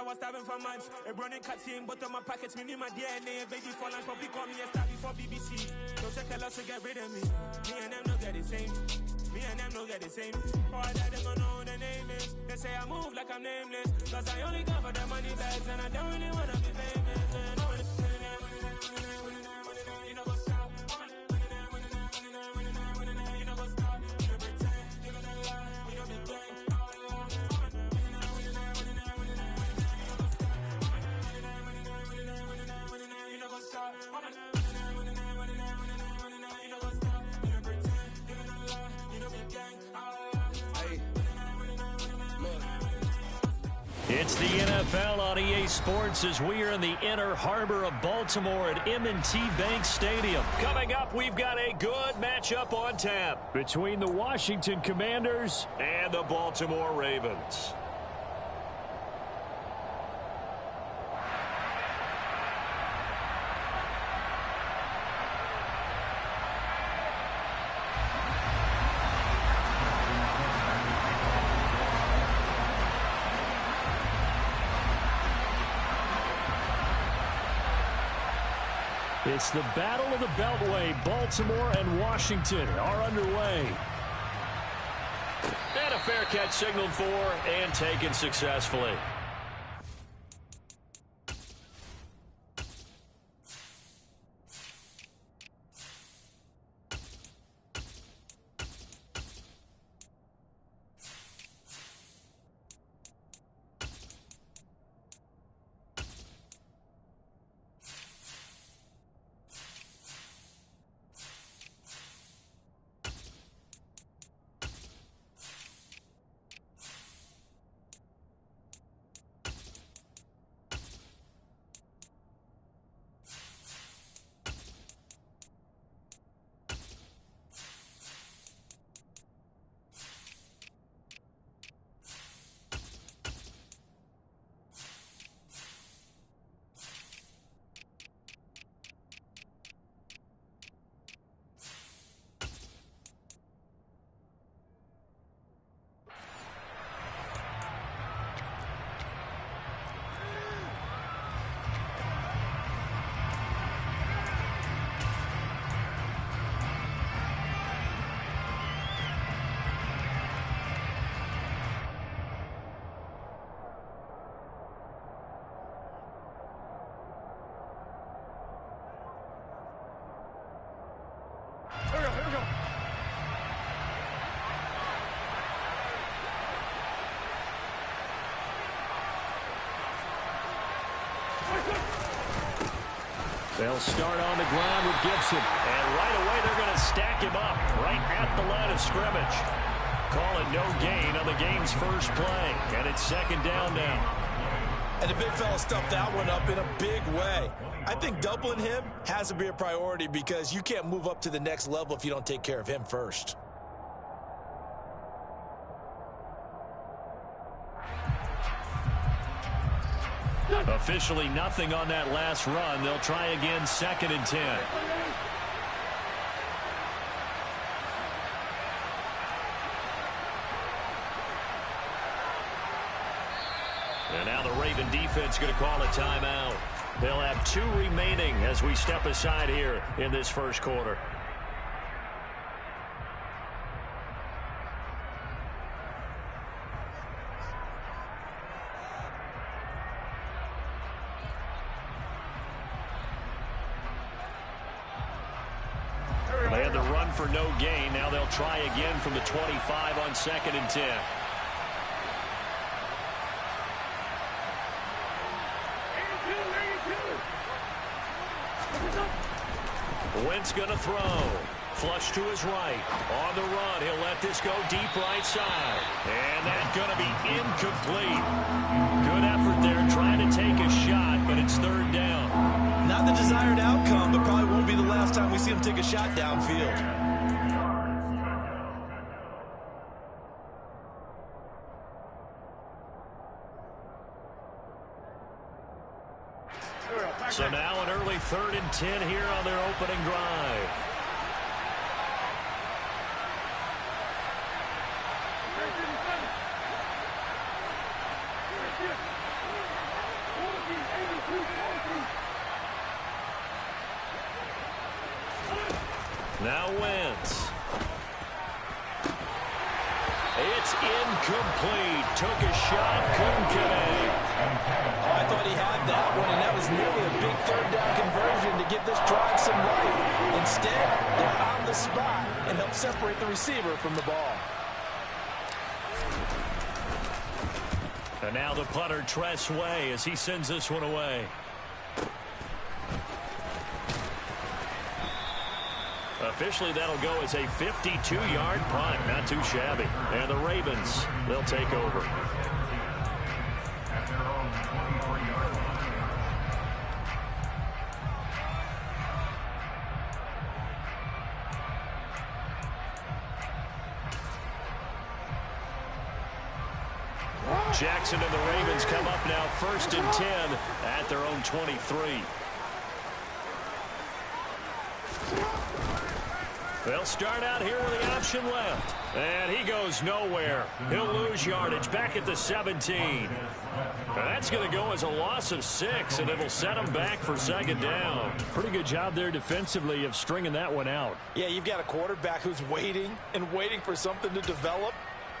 I was starving for months. A running cut team, but on my pockets, me my DNA. Baby for lunch, probably call me a star before BBC. Don't take a lot to get rid of me. Me and them don't get the same. Me and them don't get the same. All that they don't know who the name is. They say I move like I'm nameless. Cause I only cover the money bags and I don't really wanna be famous. You know what's up? You know what's up? You pretend, you gonna lie, you know the game. It's the NFL on EA Sports as we are in the inner harbor of Baltimore at M&T Bank Stadium. Coming up, we've got a good matchup on tap between the Washington Commanders and the Baltimore Ravens. It's the Battle of the Beltway. Baltimore and Washington are underway. And a fair catch signaled for and taken successfully. They'll start on the ground with Gibson. And right away, they're going to stack him up right at the line of scrimmage. Call it no gain on the game's first play. And it's second down now. And the big fella stuffed that one up in a big way. I think doubling him has to be a priority because you can't move up to the next level if you don't take care of him first. Officially nothing on that last run. They'll try again, 2nd and 10. And now the Raven defense going to call a timeout. They'll have 2 remaining as we step aside here in this first quarter. They had the run for no gain. Now they'll try again from the 25 on 2nd and 10. Wentz going to throw. Flush to his right. On the run, he'll let this go deep right side. And that's going to be incomplete. Good effort there trying to take a shot, but it's 3rd down. Not the desired outcome, but probably won't be the last time we see him take a shot downfield. So now an early 3rd and 10 here on their opening drive. Now Wentz. It's incomplete. Took a shot, couldn't connect. Oh, I thought he had that one, and that was nearly a big third down conversion to give this drive some life. Instead, they're on the spot and help separate the receiver from the ball. And now the punter, Tress Way, as he sends this one away. Officially, that'll go as a 52-yard punt. Not too shabby. And the Ravens, they'll take over. Jackson and the Ravens come up now 1st and 10 at their own 23. They'll start out here with the option left. And he goes nowhere. He'll lose yardage back at the 17. That's going to go as a loss of 6, and it'll set him back for 2nd down. Pretty good job there defensively of stringing that one out. Yeah, you've got a quarterback who's waiting and waiting for something to develop,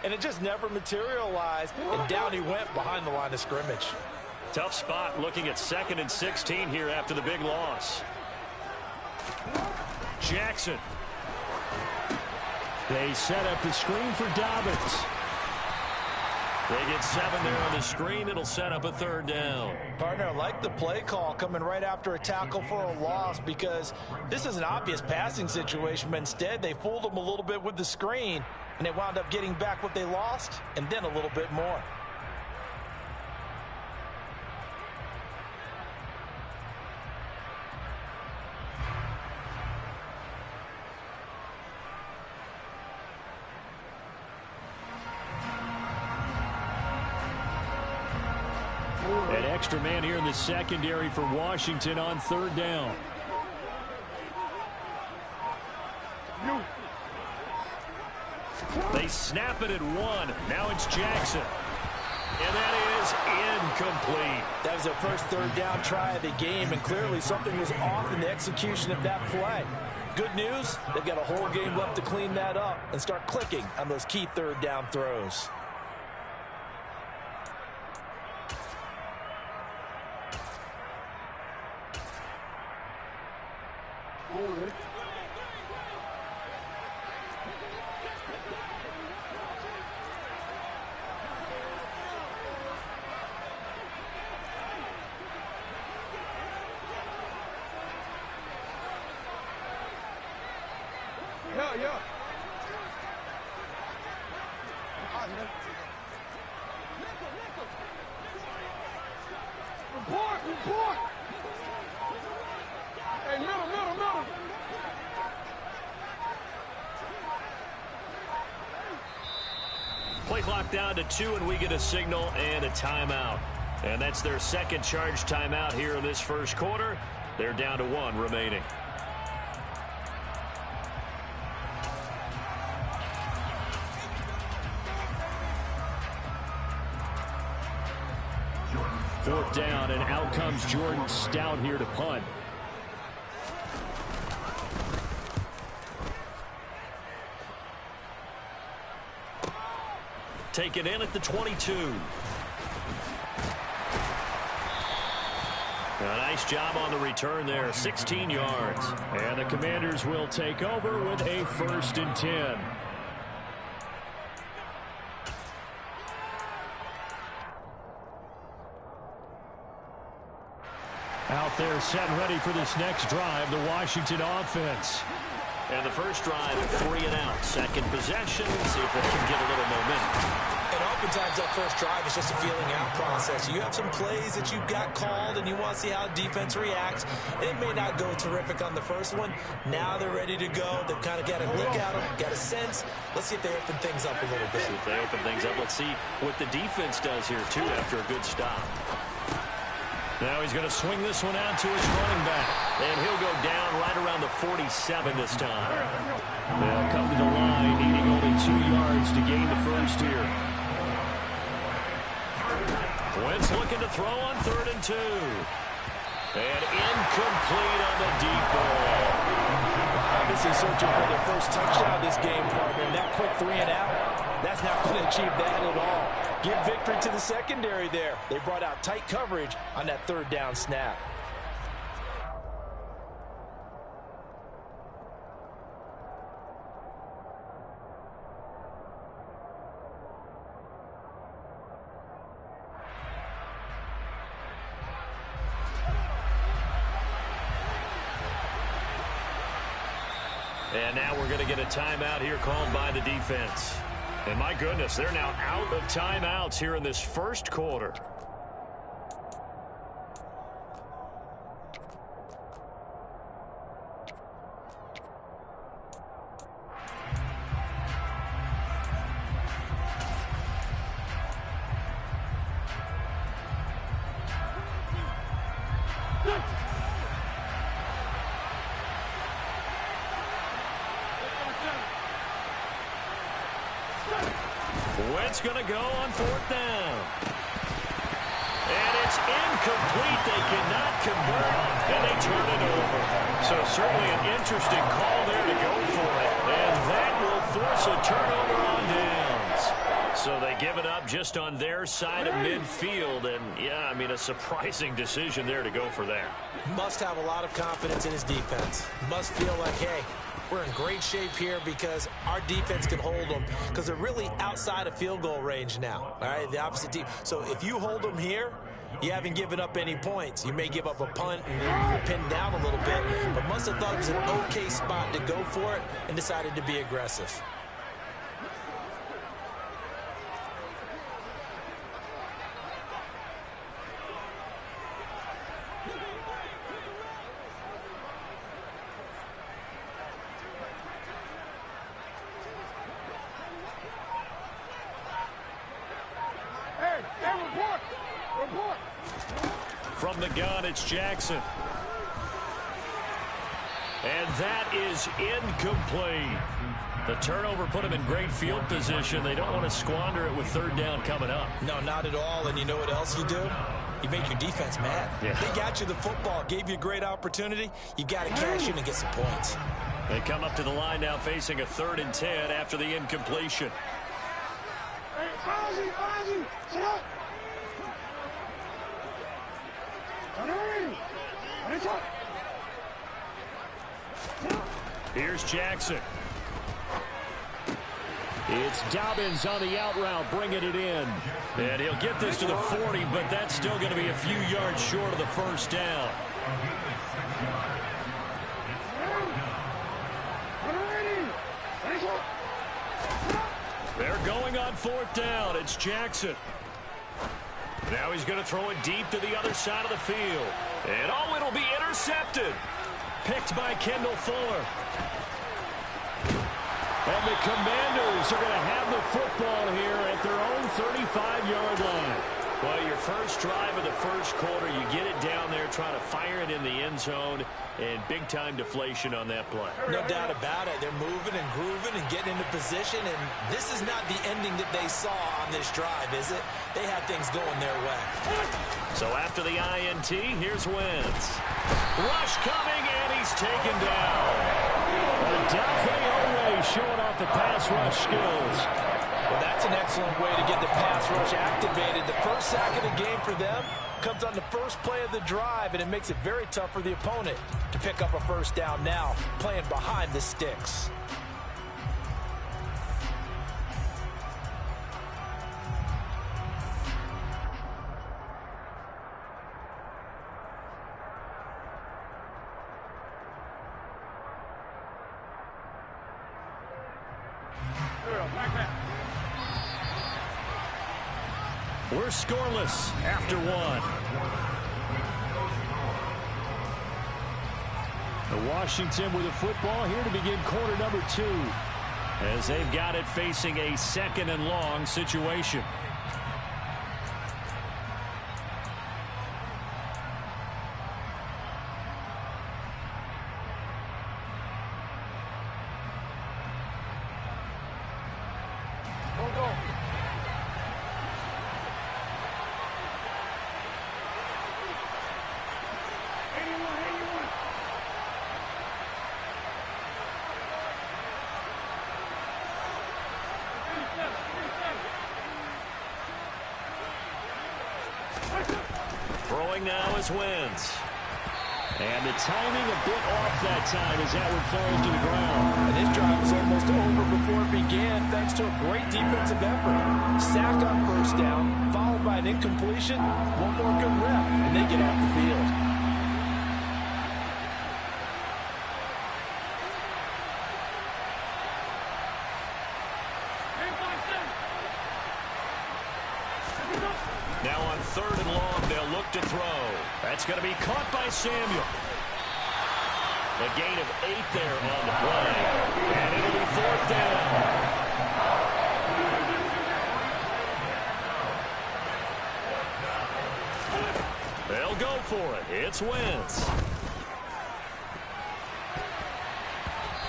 and it just never materialized, and down he went behind the line of scrimmage. Tough spot looking at 2nd and 16 here after the big loss. Jackson. They set up the screen for Dobbins. They get 7 there on the screen. It'll set up a 3rd down. Partner, I like the play call coming right after a tackle for a loss, because this is an obvious passing situation, but instead they fooled them a little bit with the screen, and they wound up getting back what they lost and then a little bit more. An extra man here in the secondary for Washington on 3rd down. They snap it at 1. Now it's Jackson. And that is incomplete. That was their first 3rd down try of the game, and clearly something was off in the execution of that play. Good news, they've got a whole game left to clean that up and start clicking on those key 3rd down throws. Play clock down to 2, and we get a signal and a timeout. And that's their 2nd charge timeout here in this 1st quarter. They're down to 1 remaining. Fourth down, and out comes Jordan Stout here to punt. Taken in at the 22. A nice job on the return there, 16 yards. And the Commanders will take over with a 1st and 10. Out there set and ready for this next drive, the Washington offense. And the first drive, 3 and out. 2nd possession. See if they can get a little momentum. And oftentimes that first drive is just a feeling out process. You have some plays that you've got called and you want to see how defense reacts. It may not go terrific on the first one. Now they're ready to go. They've kind of got a look at them, got a sense. Let's see if they open things up a little bit. See if they open things up. Let's see what the defense does here, too, after a good stop. Now he's going to swing this one out to his running back. And he'll go down right around the 47 this time. They'll come to the line, needing only 2 yards to gain the first here. Wentz looking to throw on 3rd and 2. And incomplete on the deep ball. obviously searching for their first touchdown this game, partner. And that quick 3 and out, that's not going to achieve that at all. Give victory to the secondary there. They brought out tight coverage on that 3rd down snap. And now we're going to get a timeout here called by the defense. And my goodness, they're now out of timeouts here in this first quarter. Wentz going to go on 4th down. And it's incomplete. They cannot convert, and they turn it over. So certainly an interesting call there to go for it. And that will force a turnover on downs. So they give it up just on their side of midfield. And, yeah, I mean, a surprising decision there to go for that. Must have a lot of confidence in his defense. Must feel like, hey, we're in great shape here because our defense can hold them because they're really outside of field goal range now, all right, the opposite team. So if you hold them here, you haven't given up any points. You may give up a punt and you're pinned down a little bit, but must have thought it was an okay spot to go for it and decided to be aggressive. From the gun, it's Jackson. And that is incomplete. The turnover put them in great field position. They don't want to squander it with 3rd down coming up. No, not at all. And you know what else you do? You make your defense mad. Yeah. They got you the football, gave you a great opportunity. You got to cash in and get some points. They come up to the line now facing a 3rd and 10 after the incompletion. Here's Jackson. It's Dobbins on the out route, bringing it in. And he'll get this to the 40, but that's still going to be a few yards short of the 1st down. They're going on 4th down. It's Jackson. Now he's going to throw it deep to the other side of the field. And, oh, it'll be intercepted. Picked by Kendall Fuller. And the Commanders are going to have the football here at their own 35-yard line. Well, your first drive of the first quarter, you get it down there, trying to fire it in the end zone, and big-time deflation on that play. No doubt about it. They're moving and grooving and getting into position, and this is not the ending that they saw on this drive, is it? They had things going their way. So after the INT, here's Wentz. Rush coming, and he's taken down. Adolphe Owe showing off the pass rush skills. Well, that's an excellent way to get the pass rush activated. The first sack of the game for them comes on the first play of the drive, and it makes it very tough for the opponent to pick up a 1st down now, playing behind the sticks. We're scoreless after 1. Washington with the football here to begin quarter number 2. As they've got it facing a 2nd and long situation. Throwing now is Wentz. And the timing a bit off that time as that one falls to the ground. And this drive was almost over before it began thanks to a great defensive effort. Sack on first down, followed by an incompletion. One more good rep, and they get off the field. Now on 3rd and long, they'll look to throw. That's going to be caught by Samuel. A gain of 8 there on the play. And it'll be 4th down. They'll go for it. It's Wentz.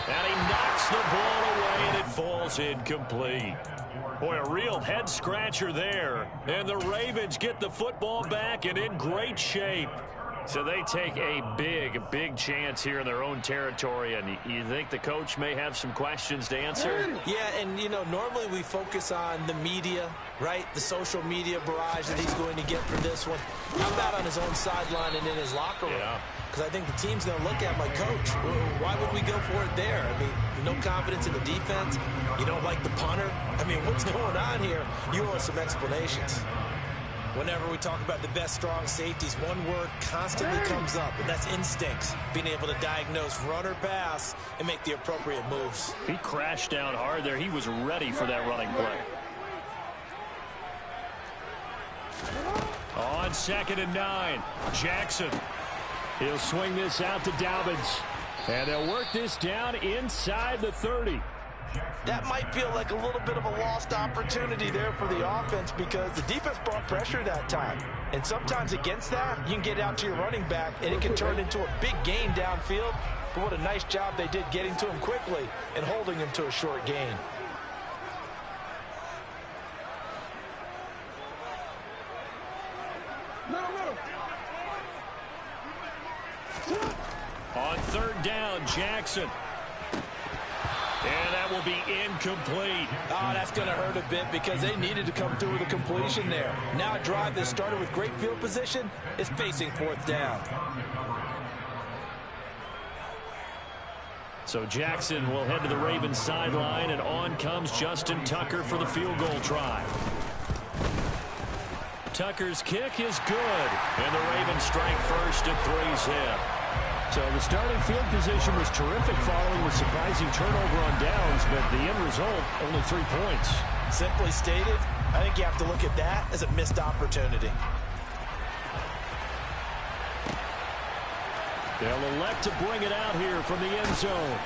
And he knocks the ball away, and it falls incomplete. Boy, a real head-scratcher there. And the Ravens get the football back and in great shape. So they take a big chance here in their own territory. And you think the coach may have some questions to answer? Yeah, and, you know, normally we focus on the media, right? The social media barrage that he's going to get for this one. How about on his own sideline and in his locker room? Yeah. Because I think the team's going to look at my coach. Why would we go for it there? I mean, no confidence in the defense. You don't like the punter. I mean, what's going on here? You owe us some explanations. Whenever we talk about the best strong safeties, one word constantly comes up, and that's instincts. Being able to diagnose run or pass and make the appropriate moves. He crashed down hard there. He was ready for that running play. On 2nd and 9, Jackson. He'll swing this out to Dobbins. And they'll work this down inside the 30. That might feel like a little bit of a lost opportunity there for the offense because the defense brought pressure that time. And sometimes against that, you can get out to your running back, and it can turn into a big gain downfield. But what a nice job they did getting to him quickly and holding him to a short gain. On 3rd down, Jackson. And that will be incomplete. Oh, that's going to hurt a bit because they needed to come through with a completion there. Now a drive that started with great field position is facing 4th down. So Jackson will head to the Ravens sideline, and on comes Justin Tucker for the field goal try. Tucker's kick is good, and the Ravens strike first at 3's in. So the starting field position was terrific following the surprising turnover on downs, but the end result, only 3 points. Simply stated, I think you have to look at that as a missed opportunity. They'll elect to bring it out here from the end zone.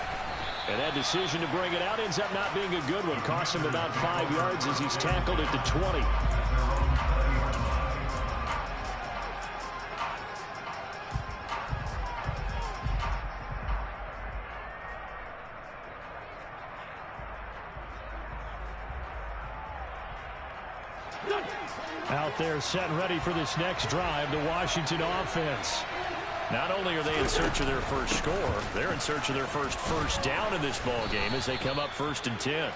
And that decision to bring it out ends up not being a good one. Cost him about 5 yards as he's tackled at the 20. Out there set and ready for this next drive, the Washington offense. Not only are they in search of their first score, they're in search of their first down in this ball game as they come up 1st and 10.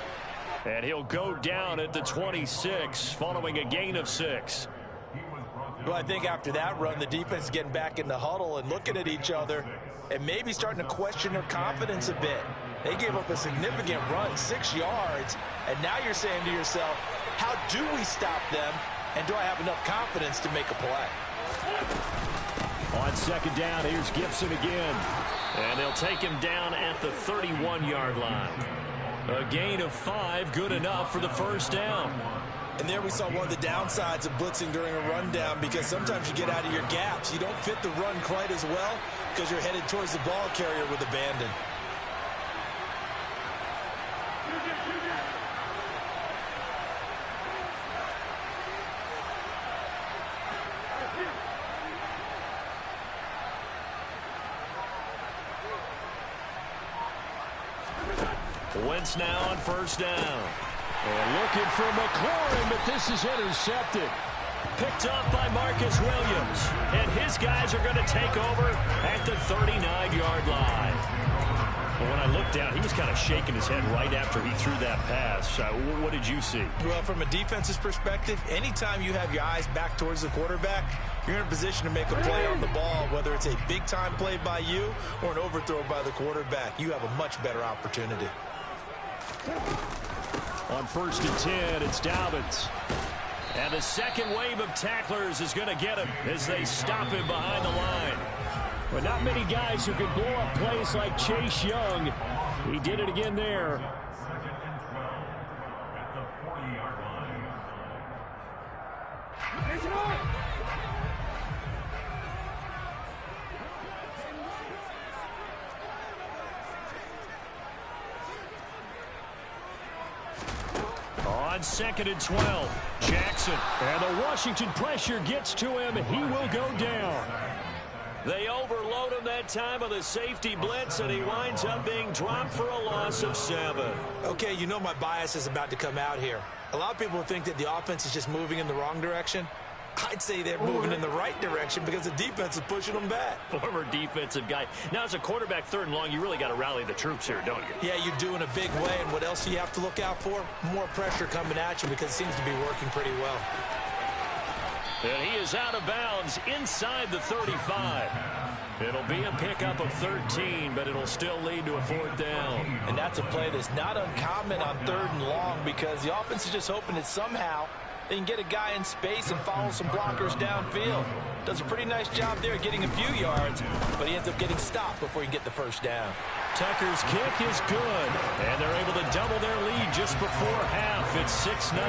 And he'll go down at the 26 following a gain of 6. Well, I think after that run, the defense is getting back in the huddle and looking at each other and maybe starting to question their confidence a bit. They gave up a significant run, 6 yards, and now you're saying to yourself, how do we stop them, and do I have enough confidence to make a play? On 2nd down, here's Gibson again. And they'll take him down at the 31-yard line. A gain of 5, good enough for the 1st down. And there we saw one of the downsides of blitzing during a rundown because sometimes you get out of your gaps. You don't fit the run quite as well because you're headed towards the ball carrier with abandon. Wentz now on 1st down. And looking for McLaurin, but this is intercepted. Picked up by Marcus Williams. And his guys are going to take over at the 39-yard line. Well, when I looked down, he was kind of shaking his head right after he threw that pass. What did you see? Well, from a defense's perspective, anytime you have your eyes back towards the quarterback, you're in a position to make a play on the ball, whether it's a big-time play by you or an overthrow by the quarterback. You have a much better opportunity. On 1st and 10, it's Dobbins. And the second wave of tacklers is going to get him as they stop him behind the line. But not many guys who can blow up plays like Chase Young. He did it again there. On 2nd and 12, Jackson. And the Washington pressure gets to him. He will go down. They overload him that time of the safety blitz, and he winds up being dropped for a loss of 7. Okay, you know my bias is about to come out here. A lot of people think that the offense is just moving in the wrong direction. I'd say they're moving in the right direction because the defense is pushing them back. Former defensive guy. Now, as a quarterback 3rd and long, you really got to rally the troops here, don't you? Yeah, you do in a big way. And what else do you have to look out for? More pressure coming at you because it seems to be working pretty well. And he is out of bounds inside the 35. It'll be a pickup of 13, but it'll still lead to a 4th down. And that's a play that's not uncommon on 3rd and long because the offense is just hoping that somehow they can get a guy in space and follow some blockers downfield. Does a pretty nice job there getting a few yards, but he ends up getting stopped before he can get the 1st down. Tucker's kick is good, and they're able to double their lead just before half. It's 6-0.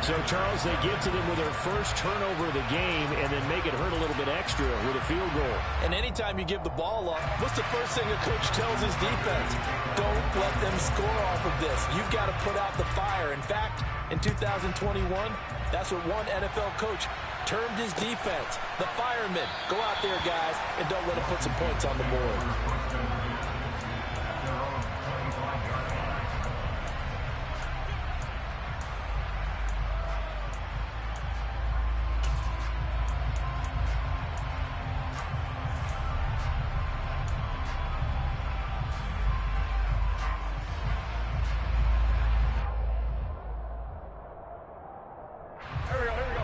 So, Charles, they get to them with their first turnover of the game and then make it hurt a little bit extra with a field goal. And anytime you give the ball up, what's the first thing a coach tells his defense? Don't let them score off of this. You've got to put out the fire. In fact, in 2021, that's what one NFL coach termed his defense. The firemen. Go out there, guys, and don't let them put some points on the board.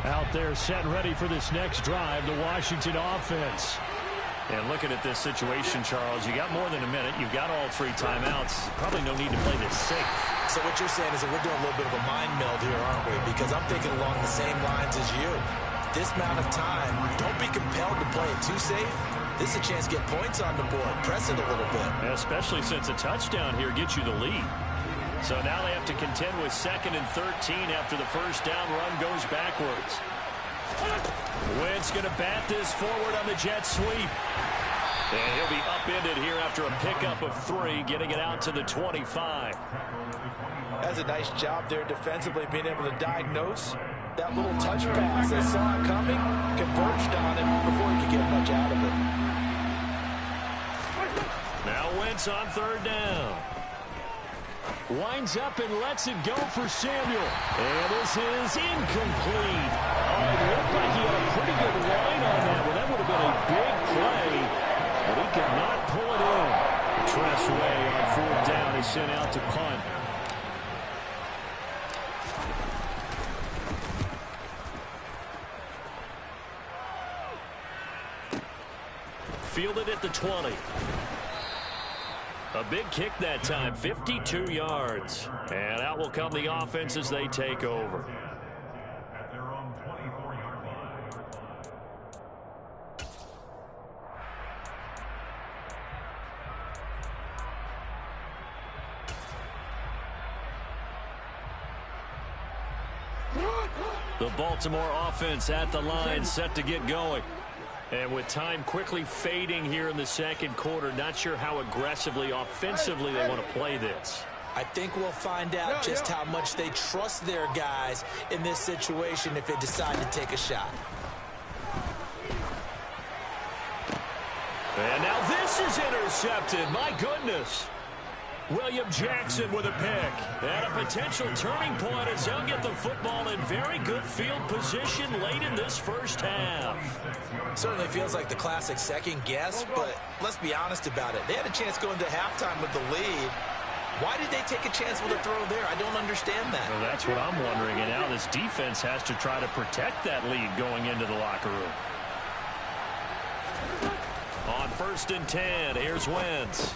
Out there set and ready for this next drive, the Washington offense. And looking at this situation, Charles, you got more than a minute. You've got all 3 timeouts. Probably no need to play this safe. So what you're saying is that we're doing a little bit of a mind meld here, aren't we? Because I'm thinking along the same lines as you. This amount of time, don't be compelled to play it too safe. This is a chance to get points on the board. Press it a little bit. Especially since a touchdown here gets you the lead. So now they have to contend with 2nd and 13 after the 1st down run goes backwards. Wentz going to bat this forward on the jet sweep. And he'll be upended here after a pickup of 3, getting it out to the 25. That's a nice job there defensively, being able to diagnose that little touch pass. They saw it coming, converged on him before he could get much out of it. Now Wentz on 3rd down. Winds up and lets it go for Samuel. And this is incomplete. Oh, it looked like he had a pretty good line on that one. That would have been a big play, but he could not pull it in. Tressway on 4th down is sent out to punt. Fielded at the 20. A big kick that time, 52 yards. And out will come the offense as they take over. At their own 24-yard line. The Baltimore offense at the line, set to get going. And with time quickly fading here in the 2nd quarter, not sure how aggressively, offensively they want to play this. I think we'll find out just how much they trust their guys in this situation if they decide to take a shot. And now this is intercepted. My goodness. William Jackson with a pick. And a potential turning point as they'll get the football in very good field position late in this first half. Certainly feels like the classic second guess, but let's be honest about it. They had a chance going to halftime with the lead. Why did they take a chance with a throw there? I don't understand that. Well, that's what I'm wondering. And now this defense has to try to protect that lead going into the locker room. On 1st and 10, here's Wentz.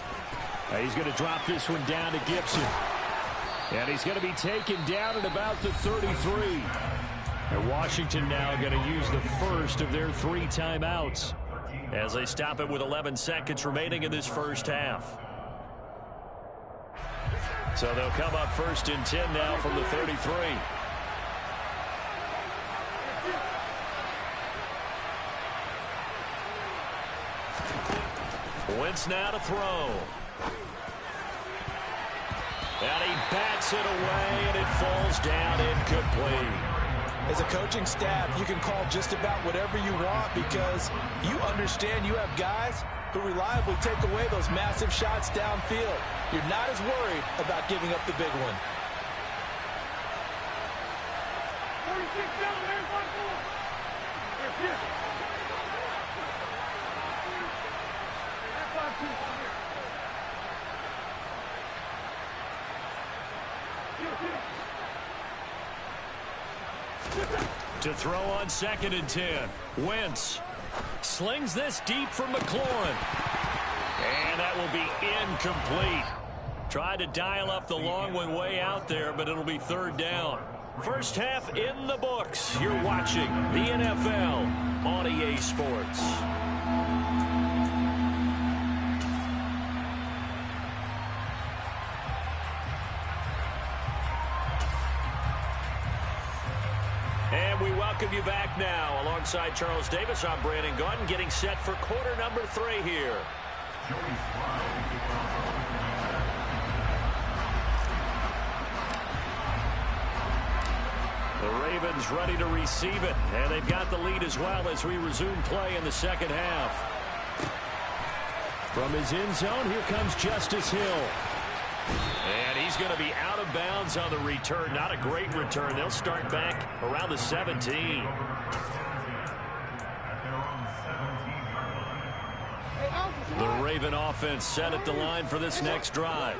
He's going to drop this one down to Gibson. And he's going to be taken down at about the 33. And Washington now going to use the first of their 3 timeouts as they stop it with 11 seconds remaining in this first half. So they'll come up 1st and 10 now from the 33. Wentz now to throw. And he bats it away, and it falls down incomplete. As a coaching staff, you can call just about whatever you want because you understand you have guys who reliably take away those massive shots downfield. You're not as worried about giving up the big one. To throw on 2nd and 10. Wentz slings this deep for McLaurin. And that will be incomplete. Tried to dial up the long one way out there, but it'll be 3rd down. First half in the books. You're watching the NFL on EA Sports. And we welcome you back now. Alongside Charles Davis, I'm Brandon Gaudin, getting set for quarter number 3 here. The Ravens ready to receive it, and they've got the lead as well as we resume play in the second half. From his end zone, here comes Justice Hill. And he's going to be out of bounds on the return. Not a great return. They'll start back around the 17. The Raven offense set at the line for this next drive.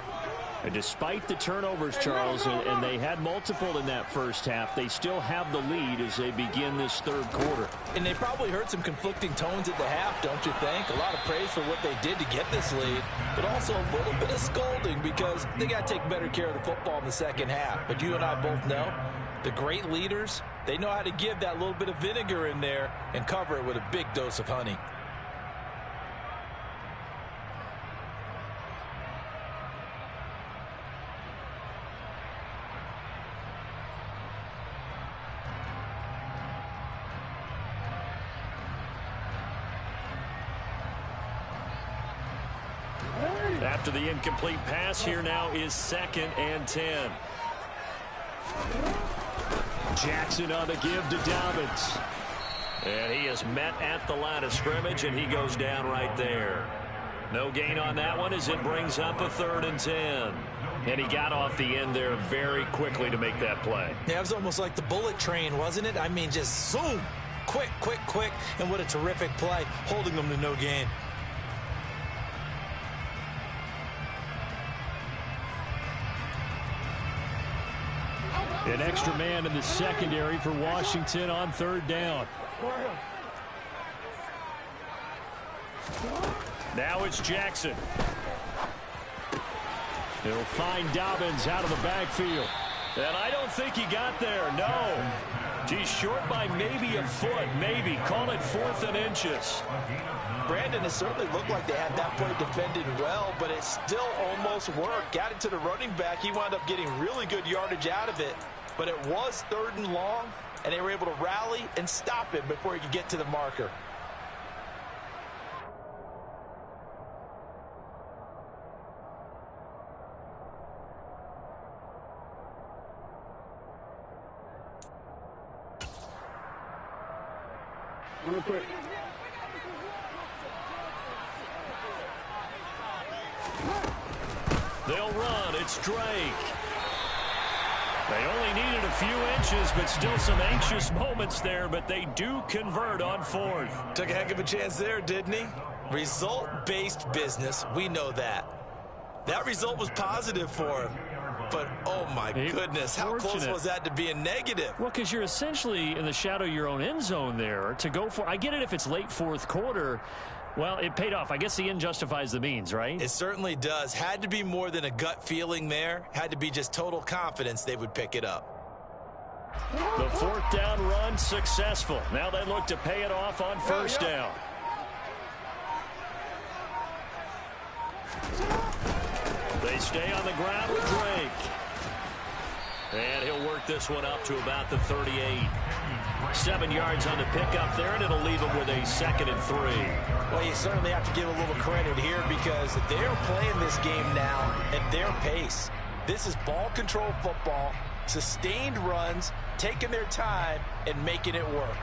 And despite the turnovers, Charles, and they had multiple in that first half, they still have the lead as they begin this 3rd quarter. And they probably heard some conflicting tones at the half, don't you think? A lot of praise for what they did to get this lead, but also a little bit of scolding because they got to take better care of the football in the second half. But you and I both know the great leaders, they know how to give that little bit of vinegar in there and cover it with a big dose of honey. After the incomplete pass, here now is 2nd and 10. Jackson on the give to Dobbins. And he is met at the line of scrimmage, and he goes down right there. No gain on that one as it brings up a 3rd and 10. And he got off the end there very quickly to make that play. Yeah, it was almost like the bullet train, wasn't it? I mean, just zoom. Quick, quick, quick. And what a terrific play, holding them to no gain. An extra man in the secondary for Washington on 3rd down. Now it's Jackson. He'll find Dobbins out of the backfield. And I don't think he got there, no. He's short by maybe a foot, maybe. Call it 4th and inches. Brandon, it certainly looked like they had that play defended well, but it still almost worked. Got it to the running back. He wound up getting really good yardage out of it. But it was 3rd and long, and they were able to rally and stop him before he could get to the marker. Real quick. They'll run. It's Drake. They only needed a few inches, but still some anxious moments there, but they do convert on fourth. Took a heck of a chance there, didn't he? Result-based business, we know that. That result was positive for him. But, oh, my goodness, how close was that to being negative? Well, because you're essentially in the shadow of your own end zone there to go for. I get it if it's late fourth quarter. Well, it paid off. I guess the end justifies the means, right? It certainly does. Had to be more than a gut feeling there. Had to be just total confidence they would pick it up. The fourth down run successful. Now they look to pay it off on first down. They stay on the ground with Drake. And he'll work this one up to about the 38. 7 yards on the pickup there, and it'll leave him with a 2nd and 3. Well, you certainly have to give a little credit here because they're playing this game now at their pace. This is ball control football, sustained runs, taking their time, and making it work.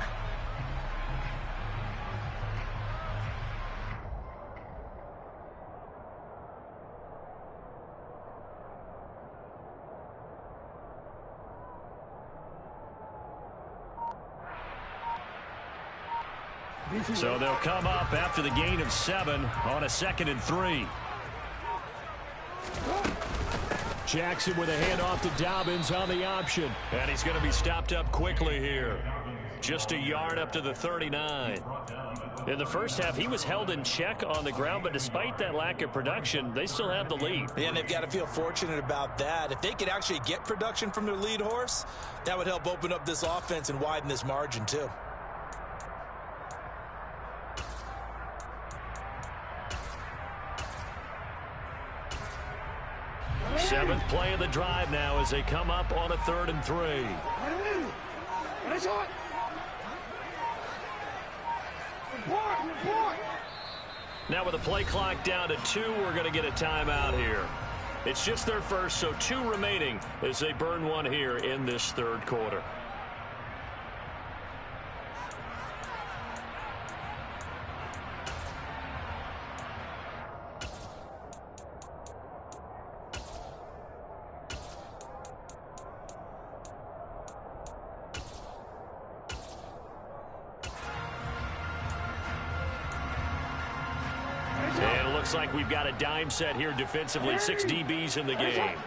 So they'll come up after the gain of 7 on a 2nd and 3. Jackson with a handoff to Dobbins on the option. And he's going to be stopped up quickly here. Just a yard up to the 39. In the first half, he was held in check on the ground, but despite that lack of production, they still have the lead. And they've got to feel fortunate about that. If they could actually get production from their lead horse, that would help open up this offense and widen this margin too. Seventh play of the drive now as they come up on a 3rd and 3. Now with the play clock down to 2, we're going to get a timeout here. It's just their first, so 2 remaining as they burn one here in this 3rd quarter. Looks like we've got a dime set here defensively. 6 DBs in the game.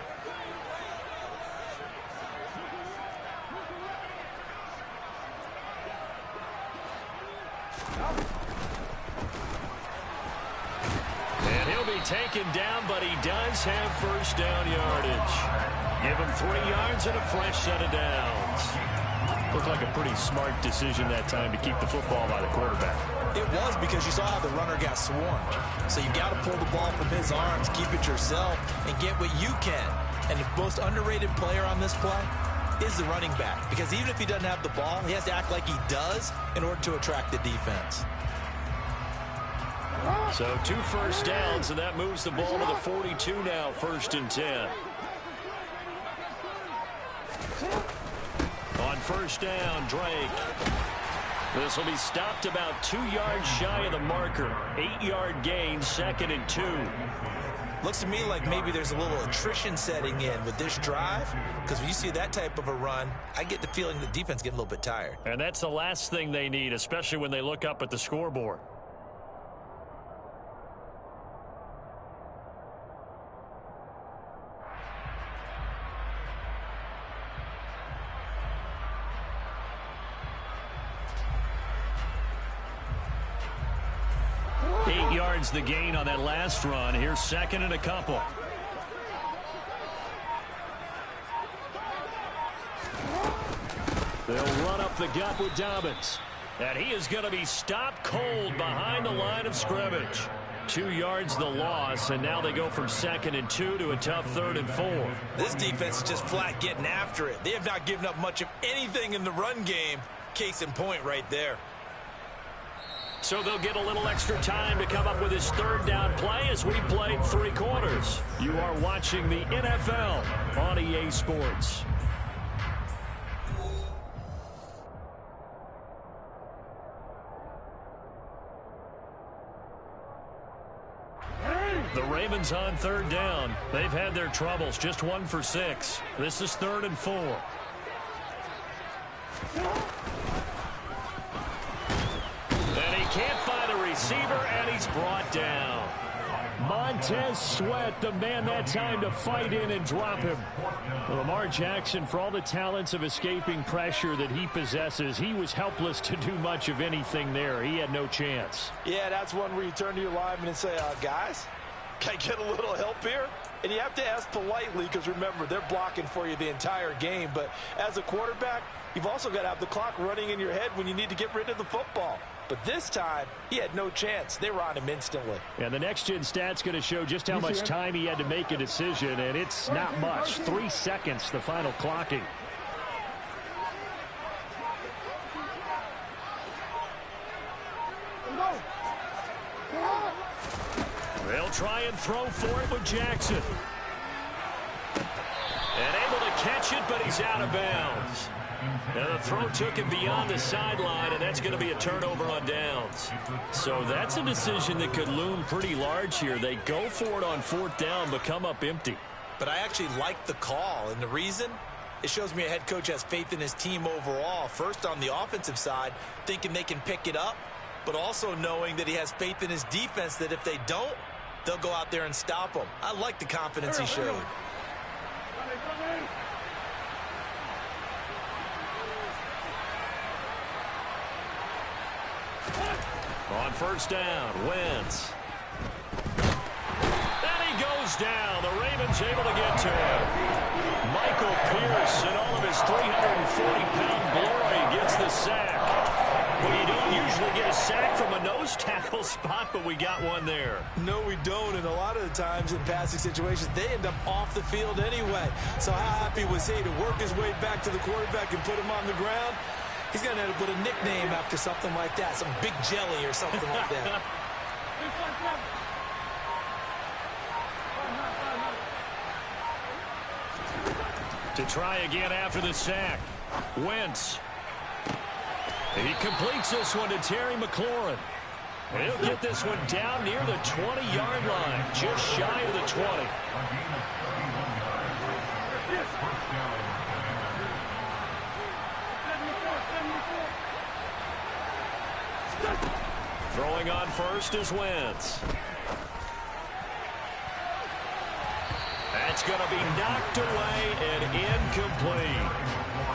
And he'll be taken down, but he does have first down yardage. Give him 3 yards and a fresh set of downs. Looked like a pretty smart decision that time to keep the football by the quarterback. It was because you saw how the runner got swarmed. So you got to pull the ball from his arms, keep it yourself, and get what you can. And the most underrated player on this play is the running back. Because even if he doesn't have the ball, he has to act like he does in order to attract the defense. So 2 first downs, and that moves the ball to the 42 now, 1st and 10. On first down, Drake. This will be stopped about 2 yards shy of the marker. 8-yard gain, 2nd and 2. Looks to me like maybe there's a little attrition setting in with this drive, because when you see that type of a run, I get the feeling the defense getting a little bit tired. And that's the last thing they need, especially when they look up at the scoreboard. The gain on that last run. Here's 2nd and a couple. They'll run up the gut with Dobbins. And he is going to be stopped cold behind the line of scrimmage. 2 yards the loss, and now they go from 2nd and 2 to a tough 3rd and 4. This defense is just flat getting after it. They have not given up much of anything in the run game. Case in point right there. So they'll get a little extra time to come up with his 3rd down play as we played 3 quarters. You are watching the NFL on EA Sports. The Ravens on third down. They've had their troubles, just 1 for 6. This is 3rd and 4. And he can't find a receiver, and he's brought down. Montez Sweat, the man that time to fight in and drop him. Well, Lamar Jackson, for all the talents of escaping pressure that he possesses, he was helpless to do much of anything there. He had no chance. Yeah, that's one where you turn to your lineman and say, guys, can I get a little help here? And you have to ask politely because, remember, they're blocking for you the entire game. But as a quarterback, you've also got to have the clock running in your head when you need to get rid of the football. But this time, he had no chance. They were on him instantly. And the next-gen stat's going to show just how much time he had to make a decision, and it's not much. 3 seconds, the final clocking. They'll try and throw for it with Jackson. And able to catch it, but he's out of bounds. Now the throw took him beyond the sideline, and that's going to be a turnover on downs. So that's a decision that could loom pretty large here. They go for it on 4th down, but come up empty. But I actually like the call, and the reason? It shows me a head coach has faith in his team overall. First on the offensive side, thinking they can pick it up, but also knowing that he has faith in his defense that if they don't, they'll go out there and stop them. I like the confidence he showed. On 1st down, Wentz. And he goes down. The Ravens able to get to him. Michael Pierce, in all of his 340-pound glory, gets the sack. Well, you don't usually get a sack from a nose tackle spot, but we got one there. No, we don't, and a lot of the times in passing situations, they end up off the field anyway. So how happy was he to work his way back to the quarterback and put him on the ground? He's going to end up with a nickname after something like that, some big jelly or something like that. To try again after the sack. Wentz. He completes this one to Terry McLaurin. And he'll get this one down near the 20-yard line, just shy of the 20. Throwing on first is Wentz. That's going to be knocked away and incomplete.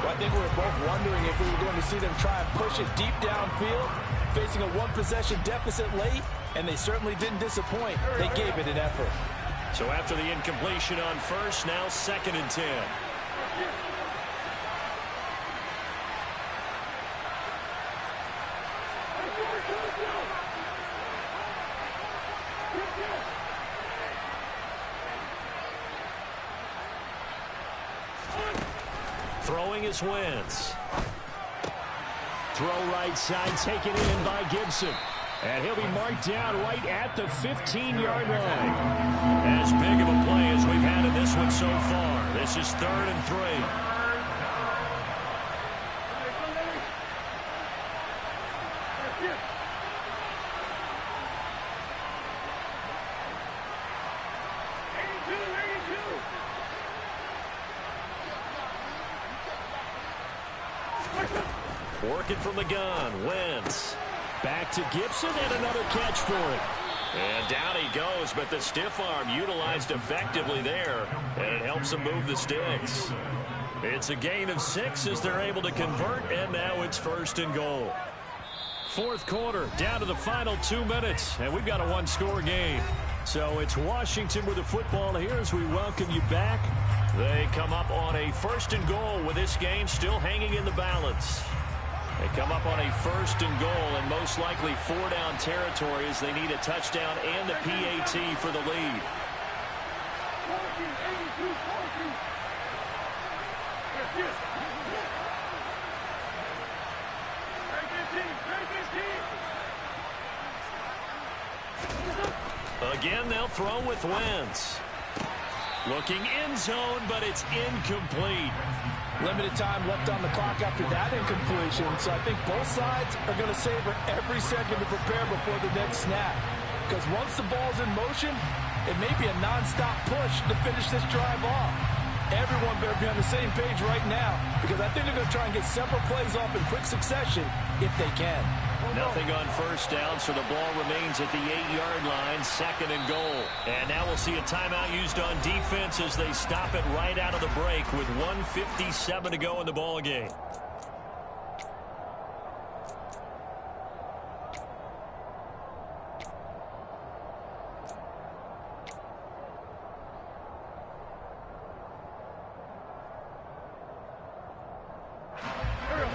Well, I think we were both wondering if we were going to see them try and push it deep downfield, facing a one-possession deficit late, and they certainly didn't disappoint. They gave it an effort. So after the incompletion on first, now 2nd and 10. Throwing is Wentz. Throw right side, taken in by Gibson. And he'll be marked down right at the 15-yard line. As big of a play as we've had in this one so far. This is 3rd and 3. Working from the gun, Wentz. Back to Gibson and another catch for it. And down he goes, but the stiff arm utilized effectively there, and it helps him move the sticks. It's a gain of 6 as they're able to convert, and now it's 1st and goal. 4th quarter, down to the final 2 minutes, and we've got a one-score game. So it's Washington with the football here as we welcome you back. They come up on a 1st and goal with this game still hanging in the balance. They come up on a 1st and goal and most likely 4-down territory as they need a touchdown and the PAT for the lead. Again, they'll throw with Wentz. Looking end zone, but it's incomplete. Limited time left on the clock after that incompletion, so I think both sides are going to savor every second to prepare before the next snap. Because once the ball's in motion, It may be a nonstop push to finish this drive off. Everyone better be on the same page right now because I think they're going to try and get several plays off in quick succession if they can. Nothing on first down, so the ball remains at the 8-yard line, 2nd and goal. And now we'll see a timeout used on defense as they stop it right out of the break with 1:57 to go in the ball game.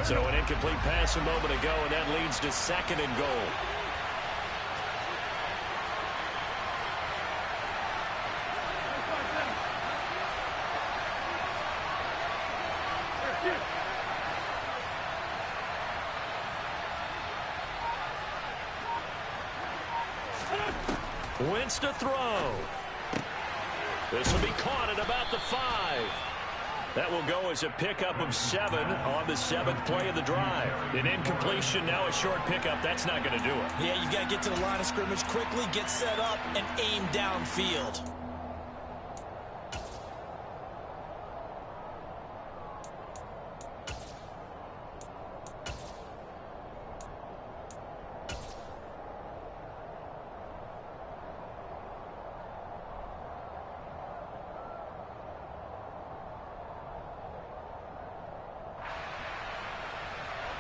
So an incomplete pass a moment ago, and that leads to 2nd and goal. Wentz to throw. This will be caught at about the 5. That will go as a pickup of 7 on the 7th play of the drive. An incompletion, now a short pickup. That's not going to do it. Yeah, you've got to get to the line of scrimmage quickly, get set up, and aim downfield.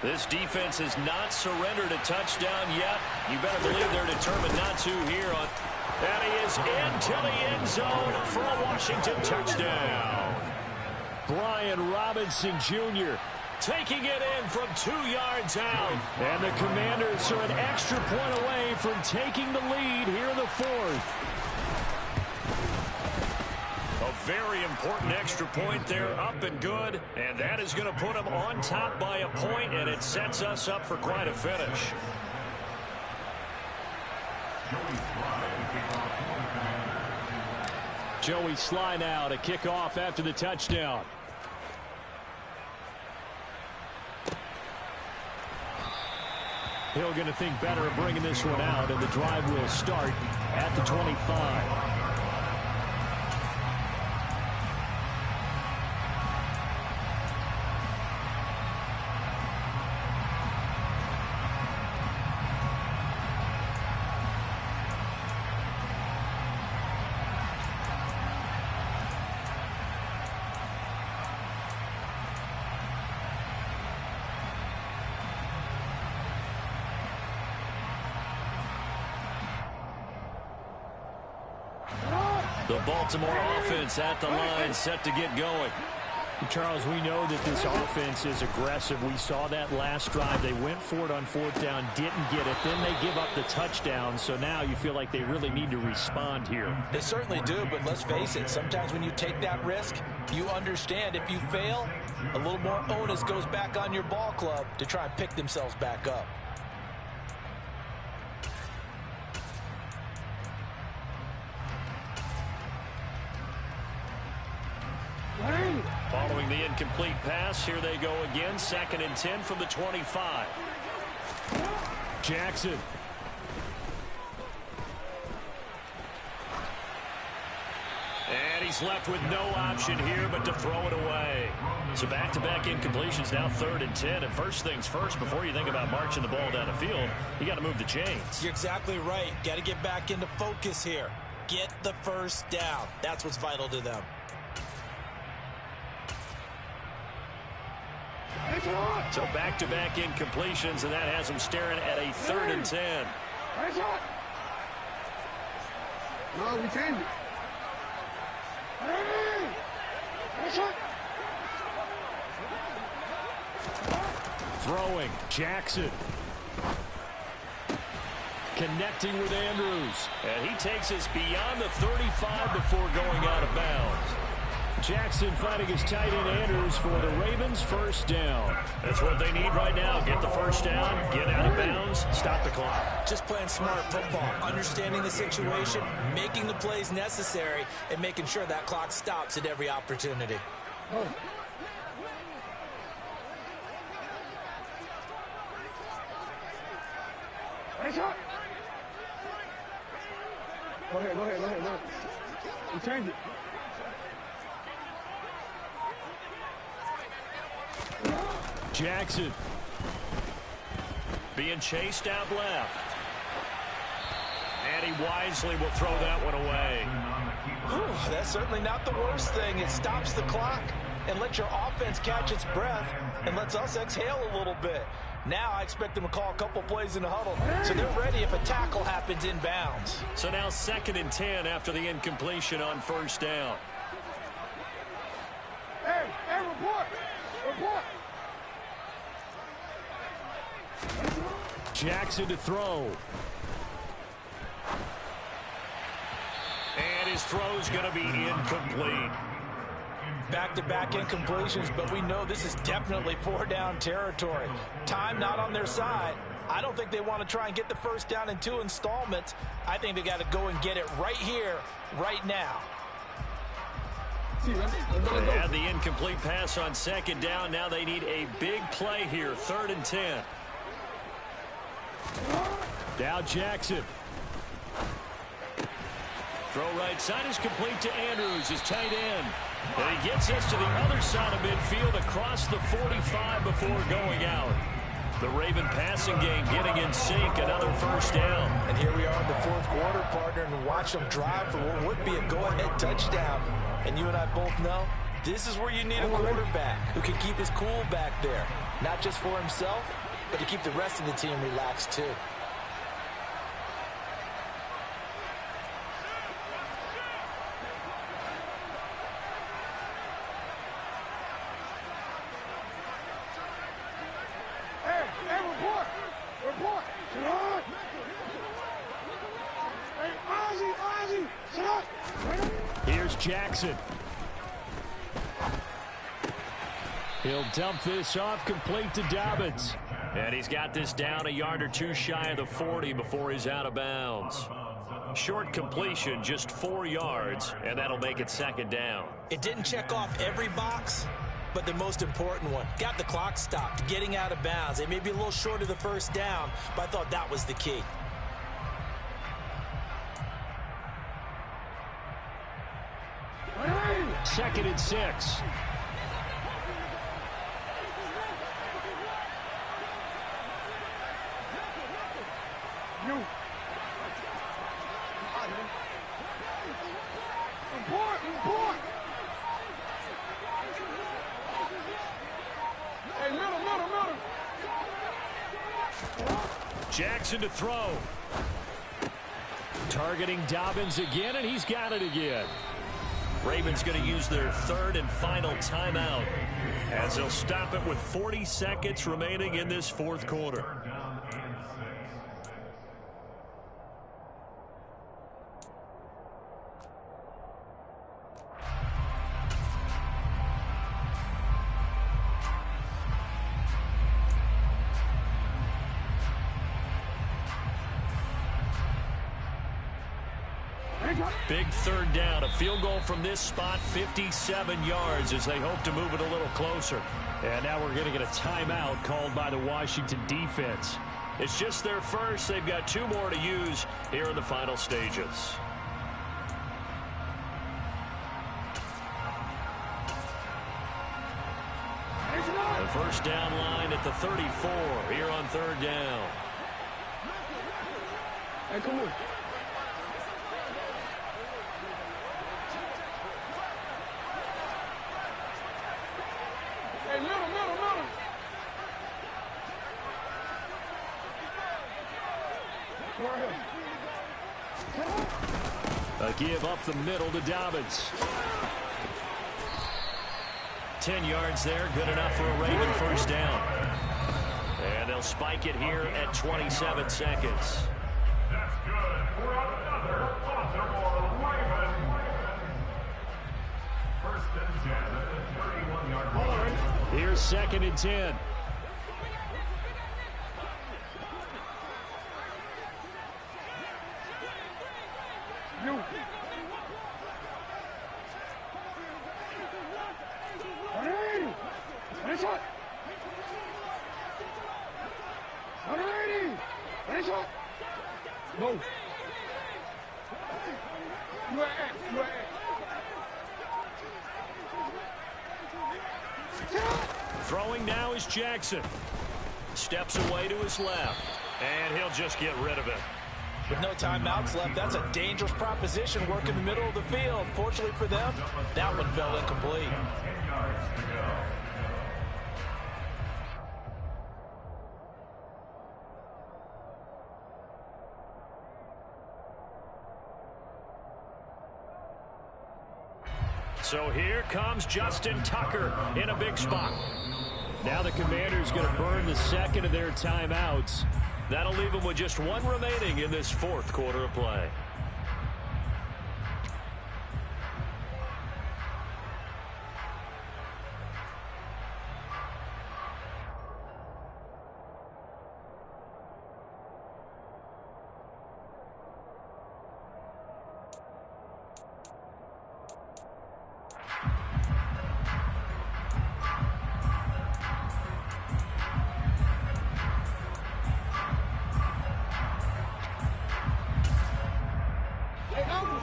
This defense has not surrendered a touchdown yet. You better believe they're determined not to here. And he is into the end zone for a Washington touchdown. Brian Robinson Jr. taking it in from 2 yards out. And the Commanders are an extra point away from taking the lead here in the 4th. A very important extra point there, up and good, and that is going to put them on top by a point, and it sets us up for quite a finish. Joey Sly now to kick off after the touchdown. Hill going to think better of bringing this one out, and the drive will start at the 25. The Baltimore offense at the line, set to get going. Charles, we know that this offense is aggressive. We saw that last drive. They went for it on 4th down, didn't get it. Then they give up the touchdown. So now you feel like they really need to respond here. They certainly do, but let's face it. Sometimes when you take that risk, you understand if you fail, a little more onus goes back on your ball club to try and pick themselves back up. Following the incomplete pass, here they go again. 2nd and 10 from the 25. Jackson. And he's left with no option here but to throw it away. So back-to-back incompletions, now 3rd and 10. And first things first, before you think about marching the ball down the field, you got to move the chains. You're exactly right. Got to get back into focus here. Get the first down. That's what's vital to them. So back-to-back incompletions, and that has them staring at a 3rd and 10. No, we changed it. Throwing. Jackson. Connecting with Andrews. And he takes us beyond the 35 before going out of bounds. Jackson fighting his tight end Andrews for the Ravens' first down. That's what they need right now. Get the first down, get out of bounds, stop the clock. Just playing smart football, understanding the situation, making the plays necessary, and making sure that clock stops at every opportunity. Go ahead. You change it. Jackson. Being chased out left. And he wisely will throw that one away. That's certainly not the worst thing. It stops the clock and lets your offense catch its breath and lets us exhale a little bit. Now I expect them to call a couple plays in the huddle, so they're ready if a tackle happens inbounds. So now 2nd and 10 after the incompletion on 1st down. Hey, report. Jackson to throw. And his throw's going to be incomplete. Back-to-back incompletions, but we know this is definitely 4-down territory. Time not on their side. I don't think they want to try and get the 1st down in 2 installments. I think they got to go and get it right here, right now. They had the incomplete pass on 2nd down. Now they need a big play here, 3rd and 10. Now Jackson. Throw right side is complete to Andrews, his tight end. And he gets us to the other side of midfield across the 45 before going out. The Raven passing game getting in sync, another 1st down. And here we are in the 4th quarter, partner, and watch them drive for what would be a go-ahead touchdown. And you and I both know this is where you need a quarterback who can keep his cool back there. Not just for himself, but to keep the rest of the team relaxed too. Report. Hey, Ozzy, shut up. Here's Jackson. He'll dump this off, complete to Dobbins. And he's got this down a yard or two shy of the 40 before he's out of bounds. Short completion, just 4 yards, and that'll make it 2nd down. It didn't check off every box, but the most important one. Got the clock stopped, getting out of bounds. It may be a little short of the 1st down, but I thought that was the key. Second and 6. Report. Hey, middle. Jackson to throw. Targeting Dobbins again, and he's got it again. Ravens going to use their 3rd and final timeout as they'll stop it with 40 seconds remaining in this 4th quarter. Big 3rd down, a field goal from this spot, 57 yards as they hope to move it a little closer. And now we're going to get a timeout called by the Washington defense. It's just their first. They've got 2 more to use here in the final stages. The 1st down line at the 34 here on 3rd down. Hey, come on. Hey, middle. A give up the middle to Dobbins. 10 yards there, good enough for a Raven 1st down. And they'll spike it here at 27 seconds. That's good for another Baltimore Raven. 1st and 10 at the 31-yard line. Here's 2nd and 10. No. You at. Throwing now is Jackson. Steps away to his left, and he'll just get rid of it. With no timeouts left, that's a dangerous proposition working the middle of the field. Fortunately for them, that one fell incomplete. 10 yards to go. So here comes Justin Tucker in a big spot. Now the Commanders going to burn the second of their timeouts. That'll leave them with just one remaining in this fourth quarter of play.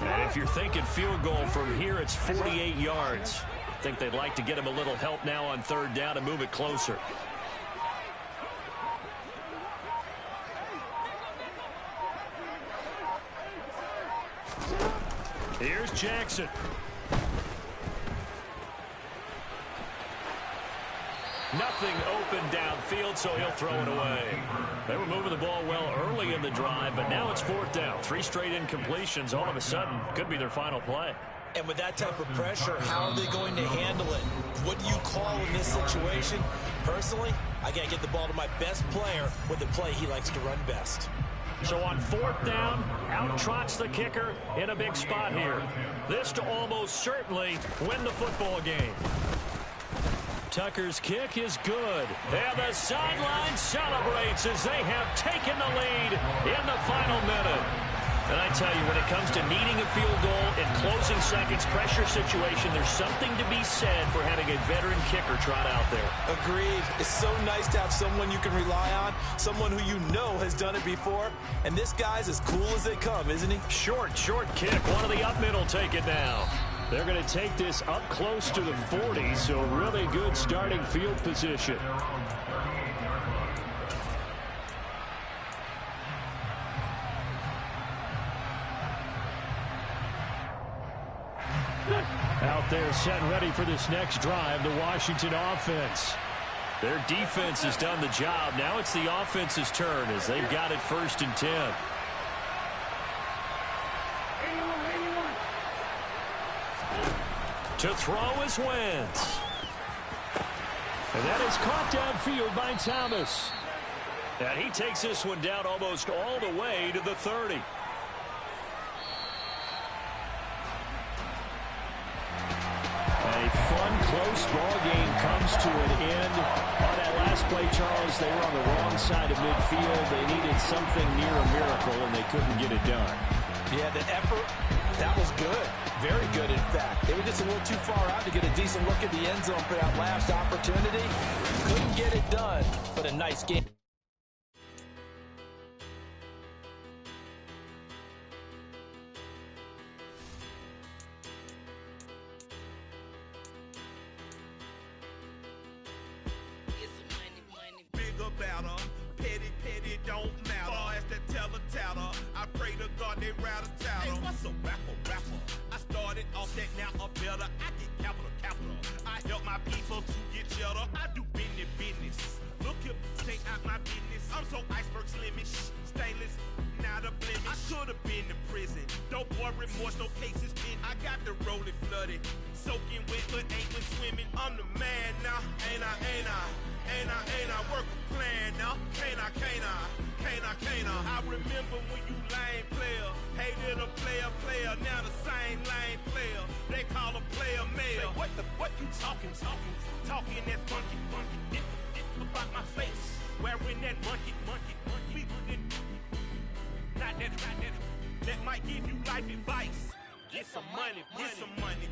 And if you're thinking field goal from here, it's 48 yards. I think they'd like to get him a little help now on third down and move it closer. Here's Jackson. Nothing open downfield, so he'll throw it away. They were moving the ball well early in the drive, but now it's fourth down. 3 straight incompletions all of a sudden could be their final play. And with that type of pressure, how are they going to handle it? What do you call in this situation? Personally, I got to get the ball to my best player with the play he likes to run best. So on fourth down, out trots the kicker in a big spot here. This to almost certainly win the football game. Tucker's kick is good. And the sideline celebrates as they have taken the lead in the final minute. And I tell you, when it comes to needing a field goal in closing seconds, pressure situation, there's something to be said for having a veteran kicker trot out there. Agreed. It's so nice to have someone you can rely on, someone who you know has done it before. And this guy's as cool as they come, isn't he? Short kick. One of the up middle take it now. They're going to take this up close to the 40, so really good starting field position. Out there set and ready for this next drive, the Washington offense. Their defense has done the job. Now it's the offense's turn as they've got it 1st and 10. To throw is Wentz. And that is caught downfield by Thomas. And he takes this one down almost all the way to the 30. A fun, close ball game comes to an end. On that last play, Charles, they were on the wrong side of midfield. They needed something near a miracle, and they couldn't get it done. Yeah, the effort, that was good. Very good, in fact. They were just a little too far out to get a decent look at the end zone for that last opportunity. Couldn't get it done, but a nice game. Bigger, better, petty, don't matter. Far as the teller, I pray to God they rattle tattle. Hey, what's a rapper? I started off that, now I'm better. I get capital. I help my people to get cheddar. I do business. Look here, stay out my business. I'm so iceberg slimish, stainless, not a blemish. I should have been to prison. Don't boy remorse, no cases pinned. I got the rolling flooded, soaking wet, but ain't been swimming. I'm the man now, ain't I? Work a plan now, can't I? I remember when you lame player, hated a player, now the same lame player. They call a player mayor. Say, what you talking that funky, about my face, wearing that monkey, not that might give you life advice. Get some money, get some money.